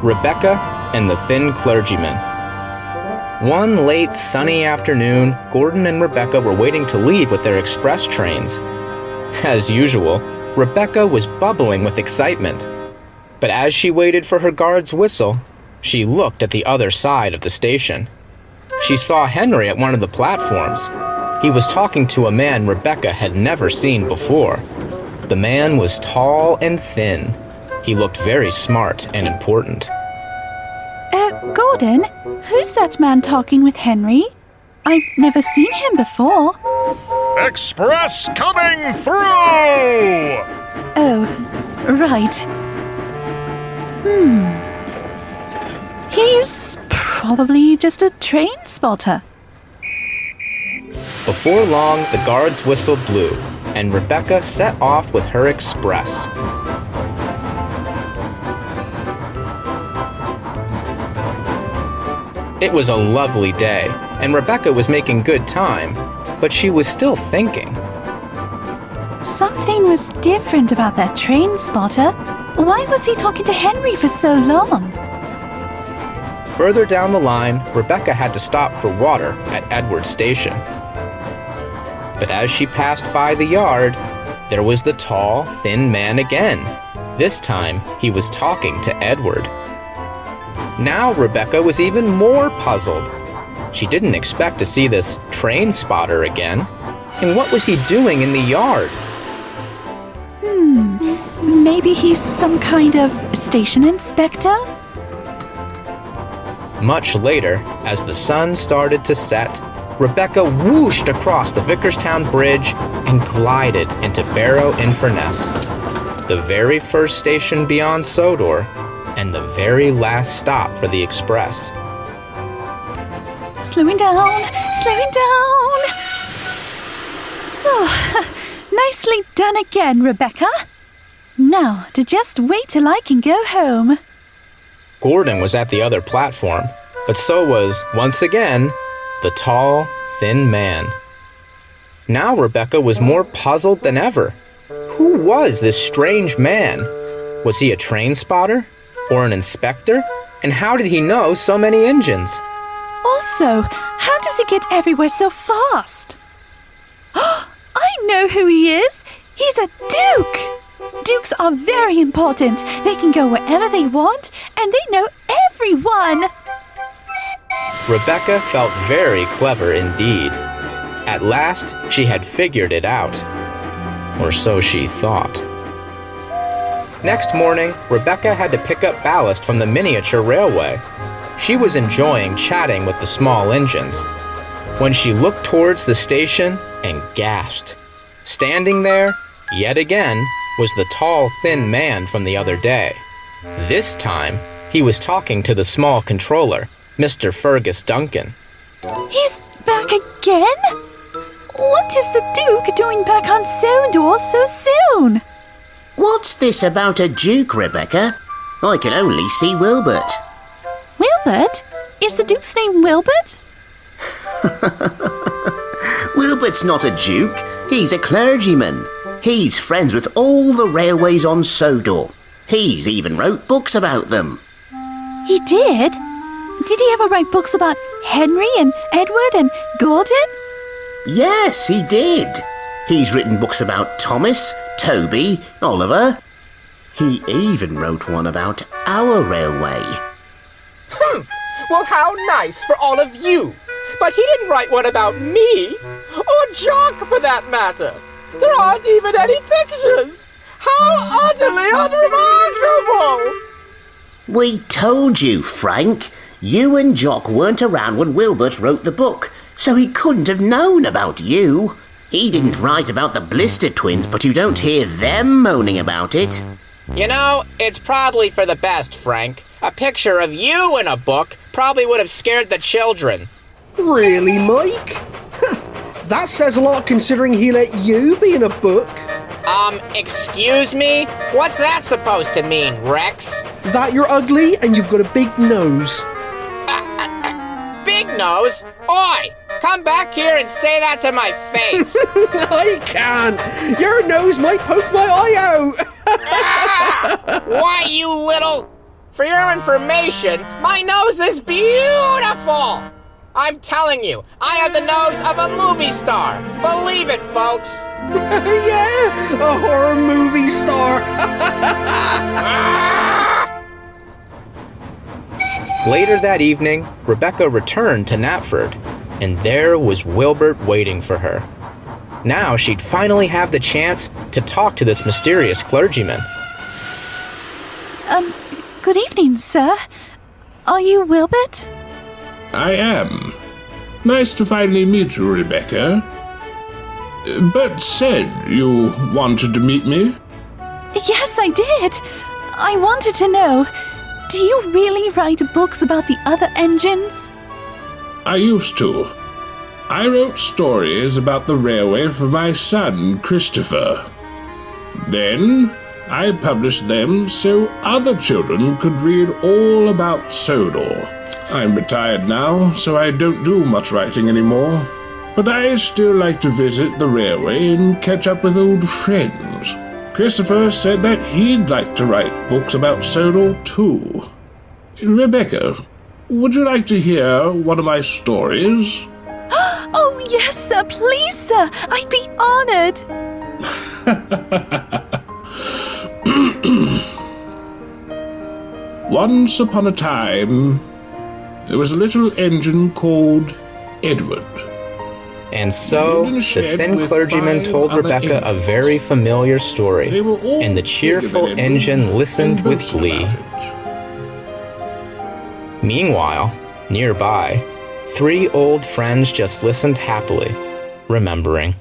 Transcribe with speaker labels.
Speaker 1: Rebecca and the Thin Clergyman. One late sunny afternoon, Gordon and Rebecca were waiting to leave with their express trains. As usual, Rebecca was bubbling with excitement. But as she waited for her guard's whistle, she looked at the other side of the station. She saw Henry at one of the platforms. He was talking to a man Rebecca had never seen before. The man was tall and thin. He looked very smart and important.
Speaker 2: Gordon, who's that man talking with Henry? I've never seen him before.
Speaker 3: Express coming through!
Speaker 2: Oh, right. He's probably just a train spotter.
Speaker 1: Before long, the guard's whistle blew, and Rebecca set off with her express. It was a lovely day, and Rebecca was making good time, but she was still thinking.
Speaker 2: Something was different about that train spotter. Why was he talking to Henry for so long?
Speaker 1: Further down the line, Rebecca had to stop for water at Edward Station. But as she passed by the yard, there was the tall, thin man again. This time, he was talking to Edward. Now Rebecca was even more puzzled. She didn't expect to see this train spotter again. And what was he doing in the yard?
Speaker 2: Maybe he's some kind of station inspector?
Speaker 1: Much later, as the sun started to set, Rebecca whooshed across the Vickerstown Bridge and glided into Barrow-in-Furness, the very first station beyond Sodor, and the very last stop for the express.
Speaker 2: Slowing down, slowing down. Oh, nicely done again, Rebecca. Now, to just wait till I can go home.
Speaker 1: Gordon was at the other platform, but so was, once again, the tall, thin man. Now Rebecca was more puzzled than ever. Who was this strange man? Was he a train spotter? Or an inspector? And how did he know so many engines?
Speaker 2: Also, how does he get everywhere so fast? I know who he is! He's a duke! Dukes are very important. They can go wherever they want, and they know everyone!
Speaker 1: Rebecca felt very clever indeed. At last, she had figured it out. Or so she thought. Next morning, Rebecca had to pick up ballast from the miniature railway. She was enjoying chatting with the small engines when she looked towards the station and gasped. Standing there, yet again, was the tall, thin man from the other day. This time, he was talking to the small controller, Mr. Fergus Duncan.
Speaker 2: He's back again? What is the Duke doing back on Sodor so soon?
Speaker 4: What's this about a duke, Rebecca? I can only see Wilbert.
Speaker 2: Wilbert? Is the Duke's name Wilbert?
Speaker 4: Wilbert's not a duke, he's a clergyman. He's friends with all the railways on Sodor. He's even wrote books about them.
Speaker 2: He did? Did he ever write books about Henry and Edward and Gordon?
Speaker 4: Yes, he did. He's written books about Thomas, Toby, Oliver. He even wrote one about our railway.
Speaker 5: Well, how nice for all of you. But he didn't write one about me, or Jock for that matter. There aren't even any pictures. How utterly unremarkable!
Speaker 4: We told you, Frank. You and Jock weren't around when Wilbert wrote the book, so he couldn't have known about you. He didn't write about the Blister twins, but you don't hear them moaning about it.
Speaker 5: You know, it's probably for the best, Frank. A picture of you in a book probably would have scared the children.
Speaker 6: Really, Mike? That says a lot considering he let you be in a book.
Speaker 5: Excuse me? What's that supposed to mean, Rex?
Speaker 6: That you're ugly and you've got a big nose.
Speaker 5: Big nose? Oi! Come back here and say that to my face.
Speaker 6: I can't. Your nose might poke my eye out.
Speaker 5: Why, you little... For your information, my nose is beautiful! I'm telling you, I have the nose of a movie star. Believe it, folks.
Speaker 6: Yeah, a horror movie star.
Speaker 1: Later that evening, Rebecca returned to Knapford, and there was Wilbert waiting for her. Now she'd finally have the chance to talk to this mysterious clergyman.
Speaker 2: Good evening, sir. Are you Wilbert?
Speaker 7: I am. Nice to finally meet you, Rebecca. Bert said you wanted to meet me.
Speaker 2: Yes, I did. I wanted to know, do you really write books about the other engines?
Speaker 7: I used to. I wrote stories about the railway for my son, Christopher. Then I published them so other children could read all about Sodor. I'm retired now, so I don't do much writing anymore. But I still like to visit the railway and catch up with old friends. Christopher said that he'd like to write books about Sodor too. Rebecca, would you like to hear one of my stories?
Speaker 2: Oh, yes, sir. Please, sir. I'd be honored.
Speaker 7: Once upon a time, there was a little engine called Edward.
Speaker 1: And so, the Thin Clergyman told Rebecca a very familiar story, and the cheerful engine listened with glee. Meanwhile, nearby, 3 old friends just listened happily, remembering.